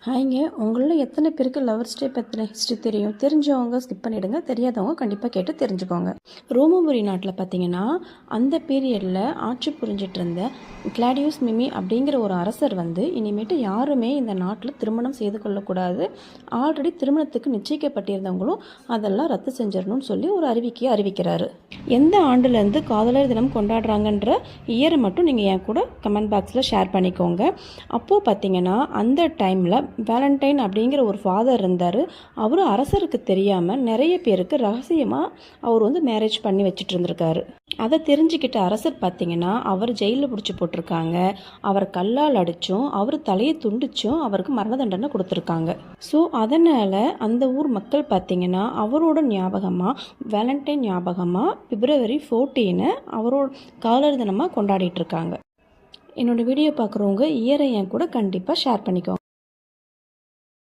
ஹாய்ங்க, உங்களில் எத்தனை பேருக்கு லவர்ஸ் டே பற்றின ஹிஸ்ட்ரி தெரியும்? தெரிஞ்சவங்க ஸ்கிப் பண்ணிவிடுங்க, தெரியாதவங்க கண்டிப்பாக கேட்டு தெரிஞ்சுக்கோங்க. ரோமபுரி நாட்டில் பார்த்தீங்கன்னா, அந்த பீரியடில் ஆட்சி புரிஞ்சிட்டு இருந்த கிளாடியூஸ் மிமி அப்படிங்கிற ஒரு அரசர் இனிமேட்டு யாருமே இந்த நாட்டில் திருமணம் செய்து கொள்ளக்கூடாது, ஆல்ரெடி திருமணத்துக்கு நிச்சயிக்கப்பட்டிருந்தவங்களும் அதெல்லாம் ரத்து செஞ்சிடணும்னு சொல்லி ஒரு அறிவிக்கையை அறிவிக்கிறாரு. எந்த ஆண்டுலேருந்து காதலர் தினம் கொண்டாடுறாங்கன்ற இயரை மட்டும் நீங்கள் என் கூட கமெண்ட் பாக்ஸில் ஷேர் பண்ணிக்கோங்க. அப்போது பார்த்தீங்கன்னா அந்த டைமில் வேலண்டைன் அப்படிங்கிற ஒரு ஃபாதர் இருந்தார். அவர் அரசருக்கு தெரியாமல் நிறைய பேருக்கு ரகசியமாக அவர் மேரேஜ் பண்ணி வச்சுட்டு இருந்திருக்காரு. அதை தெரிஞ்சுக்கிட்ட அரசர் பார்த்தீங்கன்னா அவர் ஜெயிலில் பிடிச்சி போட்டிருக்காங்க. அவர் கல்லால் அடித்தும் அவர் தலையை துண்டிச்சும் அவருக்கு மரண தண்டனை கொடுத்துருக்காங்க. ஸோ அதனால் அந்த ஊர் மக்கள் பார்த்தீங்கன்னா அவரோட ஞாபகமாக வேலண்டைன் ஞாபகமாக February 14 அவரோட காதலர் தினமாக கொண்டாடிட்டு இருக்காங்க. என்னோடய வீடியோ பார்க்குறவங்க இயரை என் கூட கண்டிப்பாக ஷேர் பண்ணிக்கோங்க.